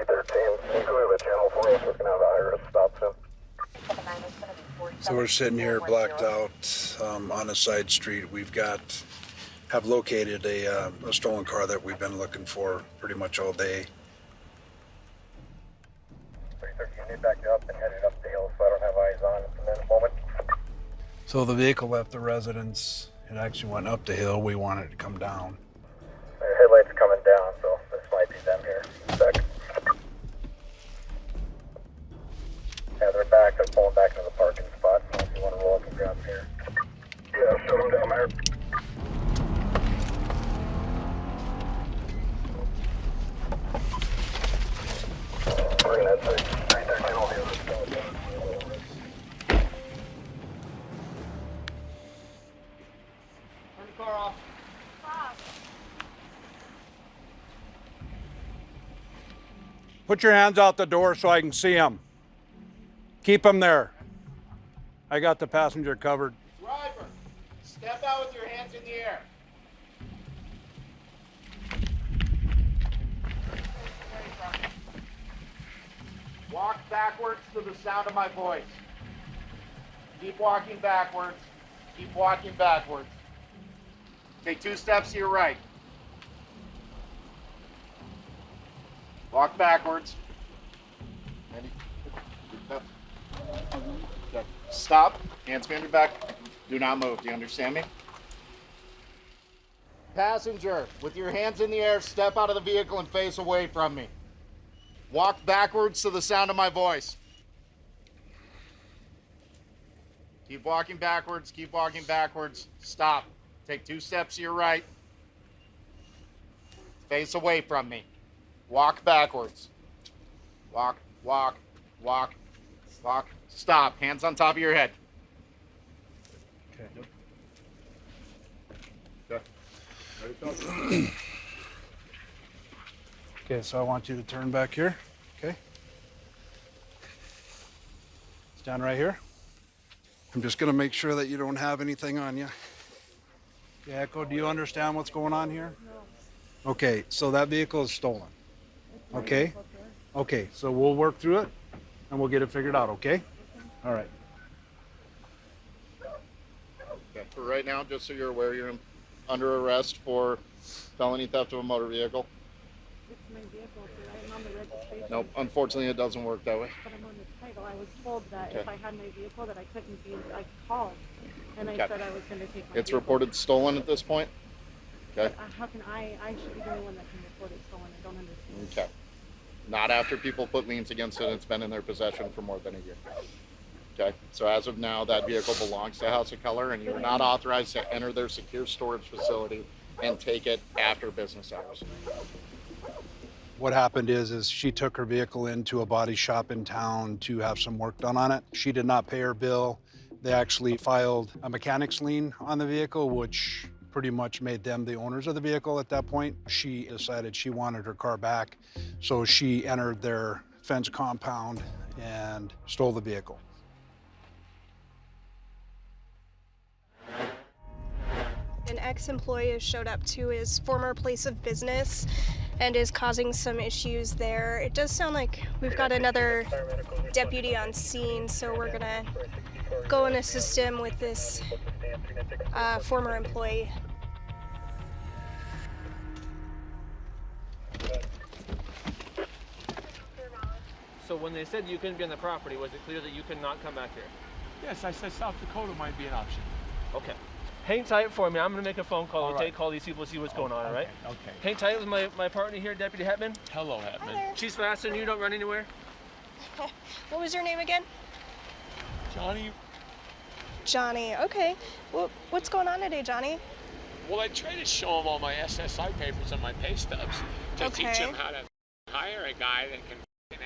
Can you clear the channel for us? We're gonna have a high-risk stop soon. So we're sitting here blacked out on a side street. Have located a stolen car that we've been looking for pretty much all day. 313, you need back up and headed up the hill, so I don't have eyes on at the moment. So the vehicle left the residence. It actually went up the hill. We wanted it to come down. Your headlights are coming down, so this might be them here. Second. Yeah, they're back. They're pulling back into the parking spot. So if you want to roll up and grab them here. Yeah, show them down there. We're gonna head to 313 all the other stuff. Turn the car off. Put your hands out the door so I can see them. Keep them there. I got the passenger covered. Driver, step out with your hands in the air. Walk backwards to the sound of my voice. Keep walking backwards. Keep walking backwards. Take 2 steps to your right. Walk backwards. Ready? 2 steps. Okay. Stop. Hands behind your back. Do not move. Do you understand me? Passenger, with your hands in the air, step out of the vehicle and face away from me. Walk backwards to the sound of my voice. Keep walking backwards. Keep walking backwards. Stop. Take 2 steps to your right. Face away from me. Walk backwards. Walk, walk, walk, walk. Stop. Hands on top of your head. Okay. Okay, so I want you to turn back here. Okay. Stand right here. I'm just going to make sure that you don't have anything on you. Okay, Echo, do you understand what's going on here? No. Okay, so that vehicle is stolen. Okay? Okay, so we'll work through it and we'll get it figured out, okay? All right. Okay. For right now, just so you're aware, you're under arrest for felony theft of a motor vehicle. It's my vehicle, so I'm on the registration. Nope, unfortunately it doesn't work that way. But I'm on the title. I was told that Okay. if I had my vehicle that I couldn't be, I called. And I Okay. said I was going to take my It's vehicle. reported stolen at this point? Okay. How can I should be the only one that can report it stolen. I don't understand. Okay. Not after people put liens against it and it's been in their possession for more than a year. Okay, so as of now, that vehicle belongs to House of Color and you are not authorized to enter their secure storage facility and take it after business hours. What happened is she took her vehicle into a body shop in town to have some work done on it. She did not pay her bill. They actually filed a mechanic's lien on the vehicle, which pretty much made them the owners of the vehicle at that point. She decided she wanted her car back, so she entered their fence compound and stole the vehicle. An ex-employee has showed up to his former place of business and is causing some issues there. It does sound like we've got another deputy on scene, so we're gonna go and assist him with this former employee. So when they said you couldn't be on the property, was it clear that you could not come back here? Yes, I said South Dakota might be an option. Okay. Hang tight for me. I'm going to make a phone call. All right. Call these people, see what's going on, all right? Okay. Hang tight with my partner here, Deputy Hetman. Hello, Hetman. She's faster than you. Don't run anywhere. What was your name again? Johnny, Johnny. Okay. Well, what's going on today, Johnny? well, I try to show them all my SSI papers and my pay stubs to Okay. teach them how to hire a guy that can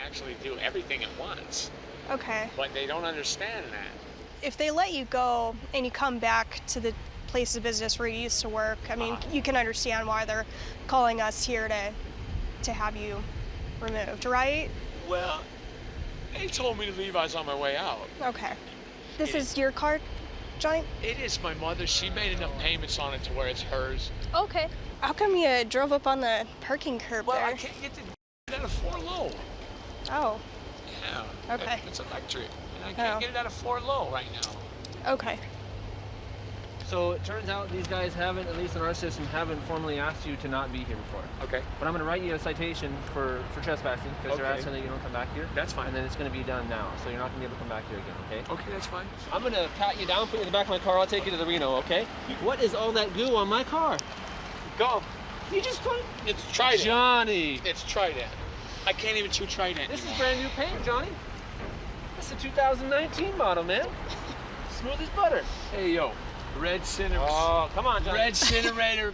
actually do everything at once. Okay. But they don't understand that. If they let you go and you come back to the place of business where you used to work, I mean, you can understand why they're calling us here to have you removed, right? Well, they told me to leave. I was on my way out. Okay. This is your car, Johnny? It is my mother. She made enough payments on it to where it's hers. Okay. How come you drove up on the parking curb Well, there? I can't get the out of 4 low. Oh, Yeah. Okay. It's electric, and I can't Oh. get it out of 4 low right now. okay. So it turns out these guys haven't, at least in our system, haven't formally asked you to not be here before. Okay. But I'm going to write you a citation for trespassing because they're Okay. asking that you don't come back here. That's fine. And then it's going to be done now, so you're not going to be able to come back here again, okay? Okay, that's fine. I'm going to pat you down, put you in the back of my car. I'll take you to the Reno, okay? What is all that goo on my car? Go. You just couldn't. It's Trident. Johnny. It's Trident. I can't even chew Trident. This is anymore. brand new paint, Johnny. This is a 2019 model, man. Smooth as butter. Hey, yo. Red Cinemator. Oh, come on, Johnny. Red Cinemator.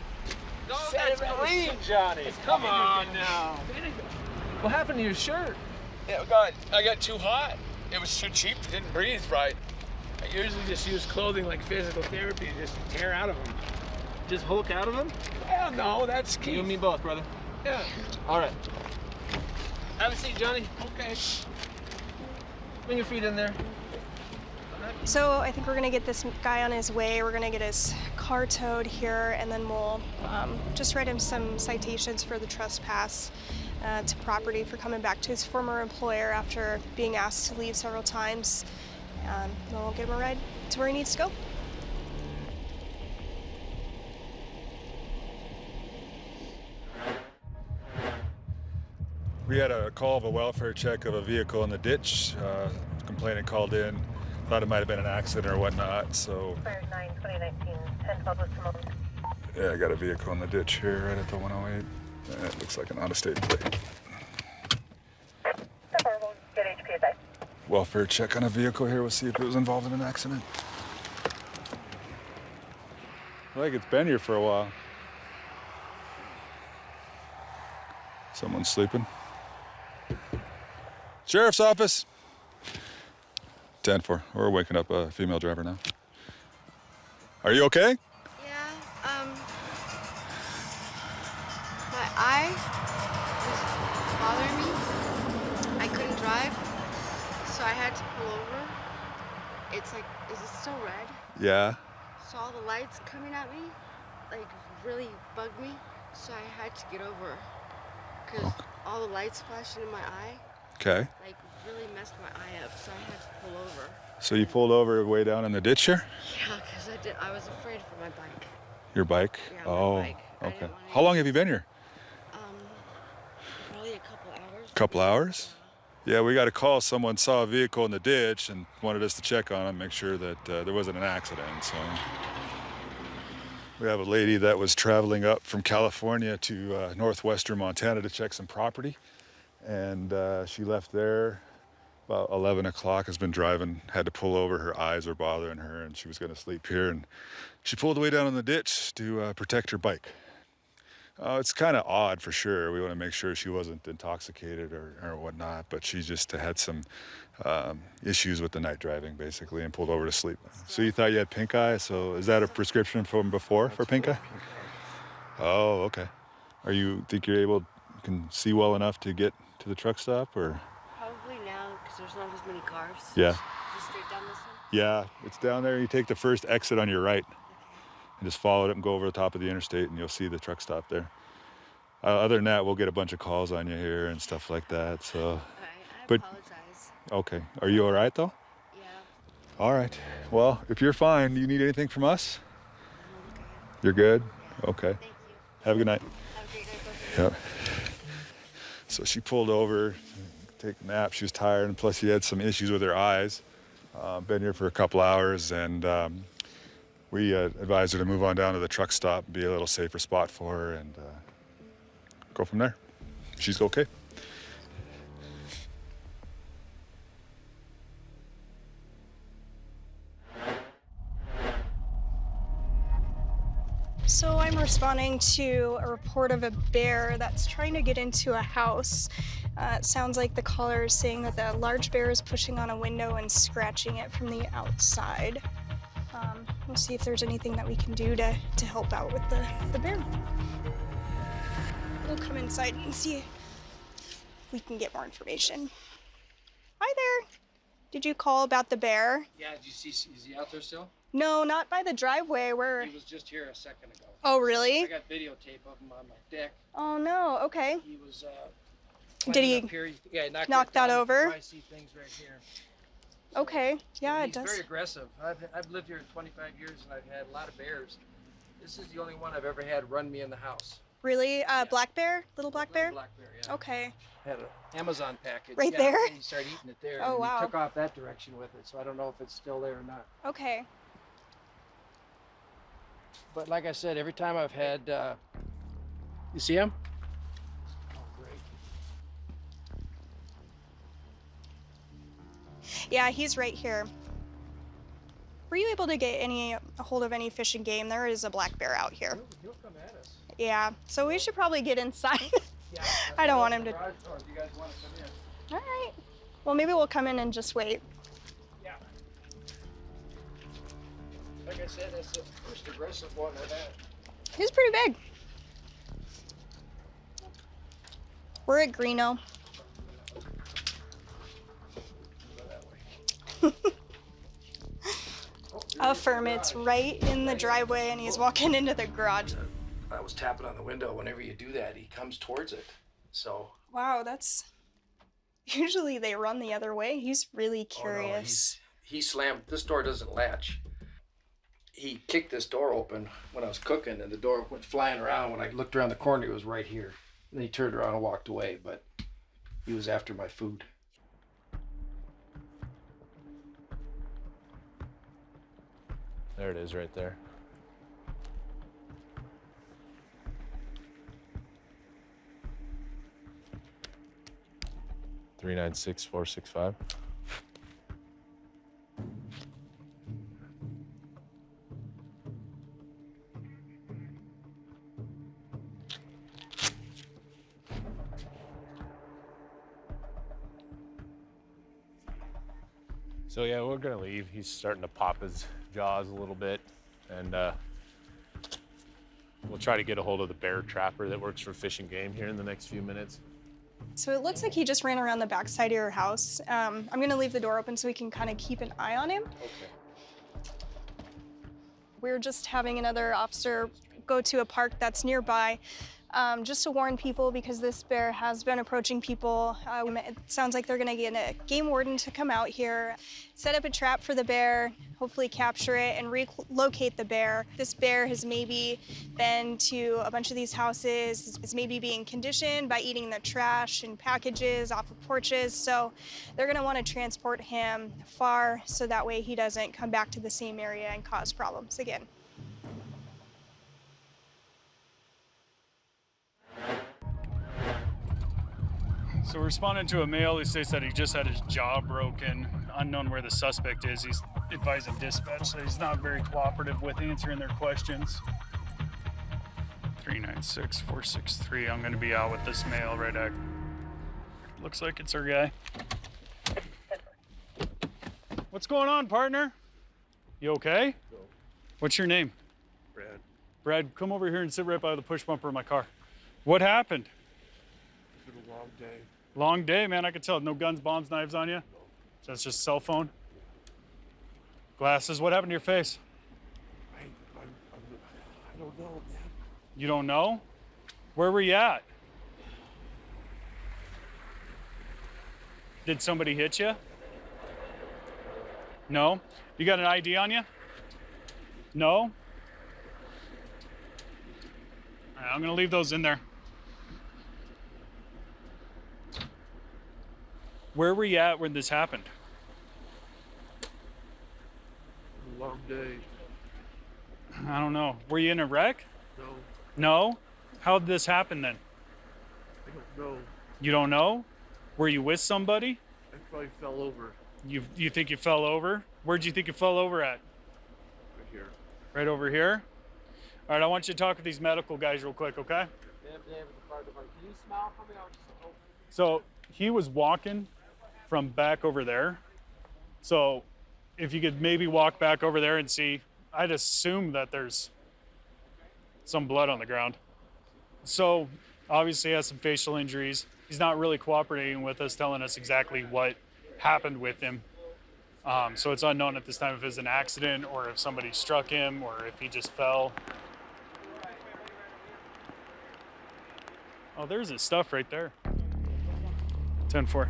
No, that's green, Johnny. Come on now. What happened to your shirt? Yeah, I got too hot. It was too cheap. It didn't breathe right. I usually just use clothing like physical therapy and just tear out of them. Just Hulk out of him? Well, no, that's key. You and me both, brother. Yeah. All right. Have a seat, Johnny. Okay. Bring your feet in there. So I think we're gonna get this guy on his way. We're gonna get his car towed here, and then we'll just write him some citations for the trespass to property for coming back to his former employer after being asked to leave several times. Then we'll get him a ride to where he needs to go. We had a call of a welfare check of a vehicle in the ditch. Complainant called in, thought it might have been an accident or whatnot, so. Fire 9, 2019, 1012 with Simone. Yeah, I got a vehicle in the ditch here right at the 108. It looks like an out-of-state plate. We'll get HPSI. Welfare check on a vehicle here. We'll see if it was involved in an accident. I think it's been here for a while. Someone's sleeping. Sheriff's office. 10-4. We're waking up a female driver now. Are you okay? Yeah, my eye was bothering me. I couldn't drive, so I had to pull over. It's like, is it still red? Yeah. So all the lights coming at me, like, really bugged me, so I had to get over. Because all the lights flashing in my eye, Okay. like, really messed my eye up, so I had to pull over. So you pulled over way down in the ditch here? Yeah, because I was afraid for my bike. Your bike? Yeah, my Oh, bike. I okay. didn't wanna- How long have you been here? Probably a couple hours. Couple hours? Yeah, we got a call. Someone saw a vehicle in the ditch and wanted us to check on it, make sure that there wasn't an accident. So we have a lady that was traveling up from California to northwestern Montana to check some property, and she left there about 11 o'clock. Has been driving, had to pull over. Her eyes were bothering her, and she was going to sleep here. And she pulled way down in the ditch to protect her bike. It's kind of odd for sure. We want to make sure she wasn't intoxicated or whatnot, but she just had some issues with the night driving, basically, and pulled over to sleep. So you thought you had pink eye? So is that a prescription from before for pink eye? Oh, okay. Think you can see well enough to get to the truck stop, or? Probably now, because there's not as many cars. Yeah. Just straight down this one? Yeah, it's down there. You take the first exit on your right. And just follow it and go over the top of the interstate, and you'll see the truck stop there. Other than that, we'll get a bunch of calls on you here and stuff like that. So, All right, I apologize. Okay. Are you all right though? Yeah. All right. Well, if you're fine, do you need anything from us? I'm okay. You're good. Yeah. Okay. Thank you. Have a good night. Have a great night, both of you. Yeah. So she pulled over, take a nap. She was tired, and plus she had some issues with her eyes. Been here for a couple hours, and we advised her to move on down to the truck stop, be a little safer spot for her, and go from there. She's okay. So I'm responding to a report of a bear that's trying to get into a house. It sounds like the caller is saying that the large bear is pushing on a window and scratching it from the outside. We'll see if there's anything that we can do to help out with the bear. We'll come inside and see if we can get more information. Hi there. Did you call about the bear? Yeah, did you see, is he out there still? No, not by the driveway. He was just here a second ago. Oh, really? I got videotape of him on my deck. Oh, no. Okay. He was Did he Up here, yeah, he knocked knock that down. over? You probably see things right here. Okay, yeah, it He's does. very aggressive. I've lived here 25 years and I've had a lot of bears. This is the only one I've ever had run me in the house. Really? Black bear? Little black bear? Black bear, yeah. Okay. Had an Amazon package. Right yeah, there? And he started eating it there. Oh, and wow. He took off that direction with it, so I don't know if it's still there or not. Okay. But like I said, every time I've had, you see him? Oh, great. Yeah, he's right here. Were you able to get a hold of any fish and game? There is a black bear out here. He'll come at us. Yeah, so we should probably get inside. Yeah, I don't want him to. Garage door if you guys want to come in. All right. Well, maybe we'll come in and just wait. Yeah. Like I said, that's the first aggressive one I've had. He's pretty big. We're at Greeno. Affirm, it's right in the driveway and he's walking into the garage. I was tapping on the window. Whenever you do that, he comes towards it. So. Wow, that's... Usually they run the other way. He's really curious. Oh, no, he slammed. This door doesn't latch. He kicked this door open when I was cooking, and the door went flying around. When I looked around the corner, he was right here. And then he turned around and walked away, but he was after my food. There it is right there. $396,465. So yeah, we're gonna leave. He's starting to pop his jaws a little bit, and we'll try to get a hold of the bear trapper that works for Fish and Game here in the next few minutes. So it looks like he just ran around the backside of your house. I'm gonna leave the door open so we can kind of keep an eye on him. Okay. We're just having another officer go to a park that's nearby, just to warn people because this bear has been approaching people. It sounds like they're gonna get a game warden to come out here, set up a trap for the bear, hopefully capture it and relocate the bear. This bear has maybe been to a bunch of these houses, is maybe being conditioned by eating the trash and packages off of porches. So they're gonna wanna transport him far so that way he doesn't come back to the same area and cause problems again. So we're responding to a male who states that he just had his jaw broken. Unknown where the suspect is. He's advising dispatch that he's not very cooperative with answering their questions. 396-463. I'm going to be out with this male right at... Looks like it's our guy. What's going on, partner? You okay? What's your name? Brad. Brad, come over here and sit right by the push bumper of my car. What happened? It's been a long day. Long day, man. I could tell. No guns, bombs, knives on you? No. That's just cell phone? Glasses. What happened to your face? I don't know, man. You don't know? Where were you at? Did somebody hit you? No? You got an ID on you? No? All right, I'm gonna leave those in there. Where were you at when this happened? A long day. I don't know. Were you in a wreck? No, No? How'd this happen then? I don't know. You don't know? Were you with somebody? I probably fell over You think you fell over? Where'd you think you fell over at? right here. Right over here? All right, I want you to talk with these medical guys real quick, okay? Can you smile for me? So he was walking from back over there. So if you could maybe walk back over there and see, I'd assume that there's some blood on the ground. So obviously he has some facial injuries. He's not really cooperating with us, telling us exactly what happened with him. So it's unknown at this time if it was an accident or if somebody struck him or if he just fell. Oh, there's his stuff right there. 10-4.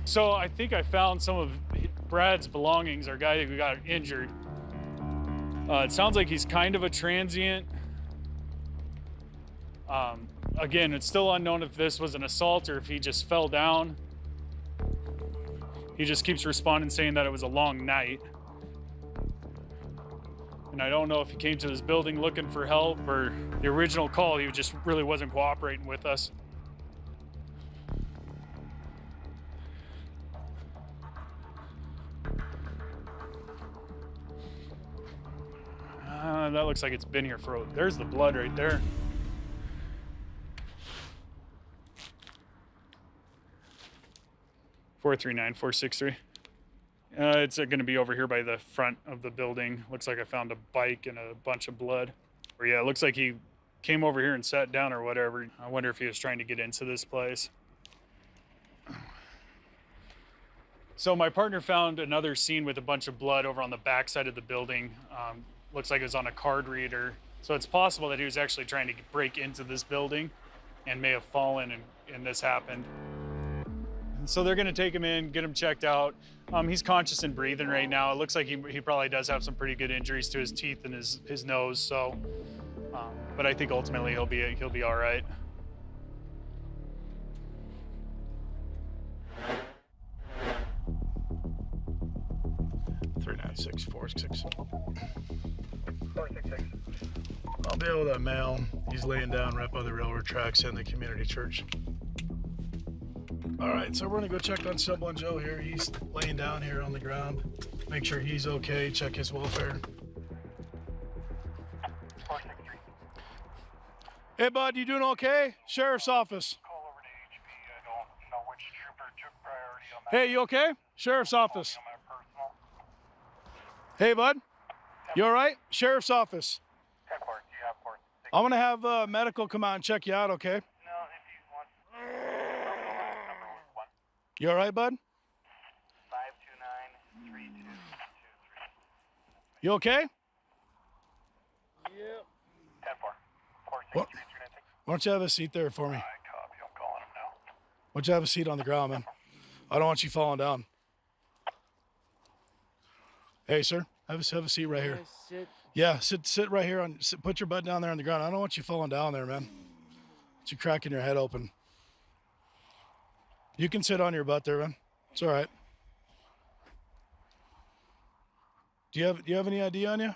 So I think I found some of Brad's belongings, our guy who got injured. It sounds like he's kind of a transient. Again, it's still unknown if this was an assault or if he just fell down. He just keeps responding saying that it was a long night. And I don't know if he came to this building looking for help or the original call, he just really wasn't cooperating with us. That looks like it's been here for, there's the blood right there. $439-463. It's going to be over here by the front of the building. Looks like I found a bike and a bunch of blood. Or yeah, it looks like he came over here and sat down or whatever. I wonder if he was trying to get into this place. So my partner found another scene with a bunch of blood over on the back side of the building. Looks like it was on a card reader. So it's possible that he was actually trying to break into this building and may have fallen and this happened. So they're gonna take him in, get him checked out. He's conscious and breathing right now. It looks like he probably does have some pretty good injuries to his teeth and his nose. So, but I think ultimately he'll be all right. $396-466. I'll be able to mail. He's laying down right by the railroad tracks in the community church. All right, so we're gonna go check on Someone Joe here. He's laying down here on the ground. Make sure he's okay, check his welfare. Hey bud, you doing okay? Sheriff's office. Call over to HP. I don't know which trooper took priority on that. Hey, you okay? Sheriff's office. Hey bud, you all right? Sheriff's office. I'm gonna have medical come out and check you out, okay? You all right, bud? 529-3223. You okay? Yep. 10-4. Why don't you have a seat there for me? Why don't you have a seat on the ground, man? I don't want you falling down. Hey, sir, have a seat right here. Sit. Yeah, sit right here. Put your butt down there on the ground. I don't want you falling down there, man. You're cracking your head open. You can sit on your butt there, man. It's all right. Do you have any ID on you?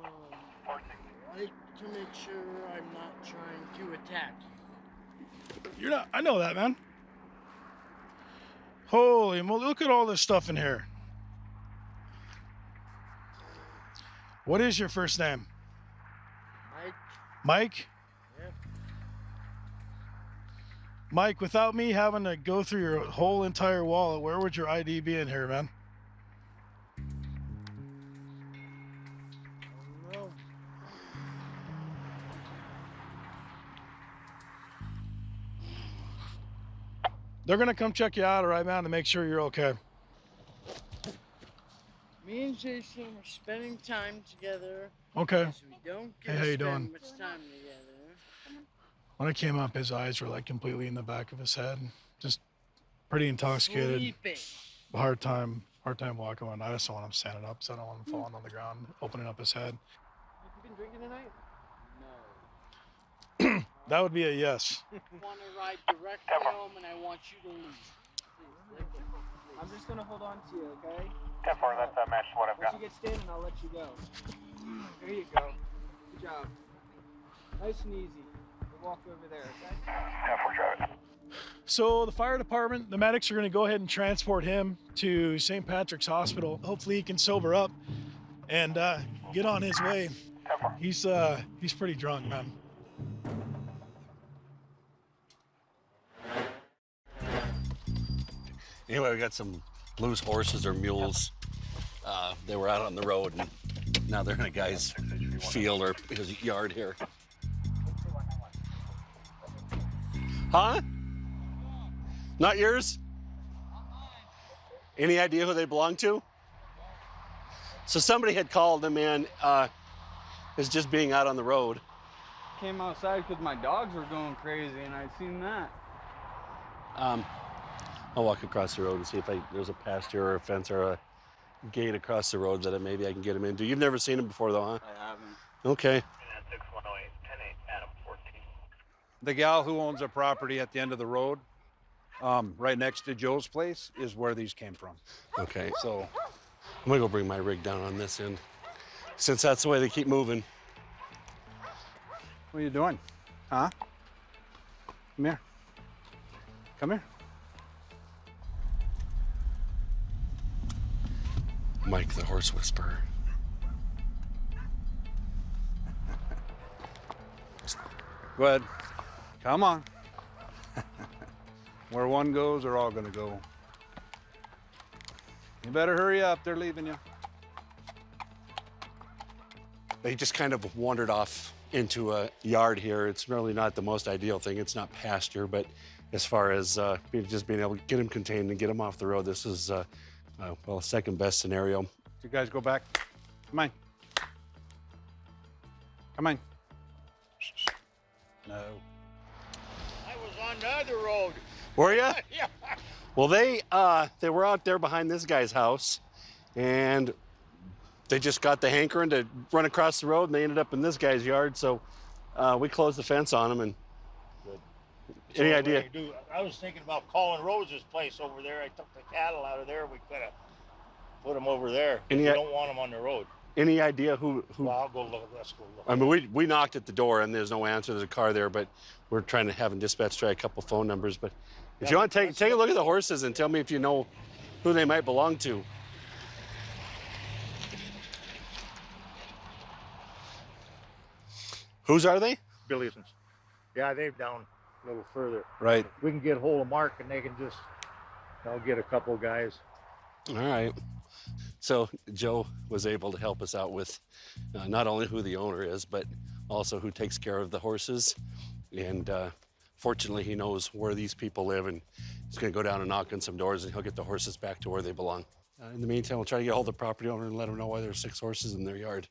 I like to make sure I'm not trying to attack. You're not. I know that, man. Holy, well, look at all this stuff in here. What is your first name? Mike. Mike? Yep. Mike, without me having to go through your whole entire wallet, where would your ID be in here, man? No. They're gonna come check you out, all right, man, to make sure you're okay. Me and Jason are spending time together. Okay. So we don't get Hey, how to you spend doing? much time together. When I came up, his eyes were like completely in the back of his head, just pretty intoxicated. Sleeping. Hard time walking around. I just don't want him standing up, so I don't want him falling on the ground, opening up his head. Have you been drinking tonight? No. That would be a yes. I want to ride directly home, and I want you to leave. Please, I'm just gonna hold on to you, okay? 10-4, that's matched what I've Once got. you get standing, I'll let you go. There you go. Good job. Nice and easy. We'll walk over there, okay? 10-4, drive it. So the fire department, the medics are going to go ahead and transport him to St. Patrick's Hospital. Hopefully he can sober up and get on his way. 10-4. He's pretty drunk, man. Anyway, we got some loose horses or mules. They were out on the road, and now they're in a guy's field or his yard here. Huh? Not yours? Any idea who they belong to? So somebody had called them in as just being out on the road. came outside because my dogs were going crazy, and I seen that. I'll walk across the road and see if there's a pasture or a fence or a gate across the road that maybe I can get him into. You've never seen him before, though, huh? I haven't. Okay. 6108, 10-8, Adam 14. The gal who owns a property at the end of the road, right next to Joe's place, is where these came from. Okay. So I'm gonna go bring my rig down on this end, since that's the way they keep moving. what are you doing? Huh? Come here. Come here. Mike the horse whisperer. Go ahead. Come on. Where one goes, they're all gonna go. You better hurry up, they're leaving you. They just kind of wandered off into a yard here. It's really not the most ideal thing. It's not pasture, but as far as just being able to get him contained and get him off the road, this is, well, second best scenario. You guys go back. Come on. Come on. No. I was on the other road. Were you? Yeah. Well, they were out there behind this guy's house, and they just got the hankering to run across the road, and they ended up in this guy's yard. So we closed the fence on them. And any idea? I was thinking about calling Rose's place over there. I took the cattle out of there. We could have put them over there. We don't want them on the road. Any idea who? Well, I'll go look. Let's go look. I mean, we knocked at the door, and there's no answer. There's a car there, but we're trying to have dispatch try a couple phone numbers. But if you want to take a look at the horses and tell me if you know who they might belong to. Whose are they? Billions. Yeah, they're down a little further. Right. If we can get hold of Mark, and they can just, I'll get a couple of guys. All right. So Joe was able to help us out with not only who the owner is, but also who takes care of the horses. And fortunately, he knows where these people live, and he's going to go down and knock on some doors, and he'll get the horses back to where they belong. In the meantime, we'll try to get a hold of the property owner and let him know why there's 6 horses in their yard.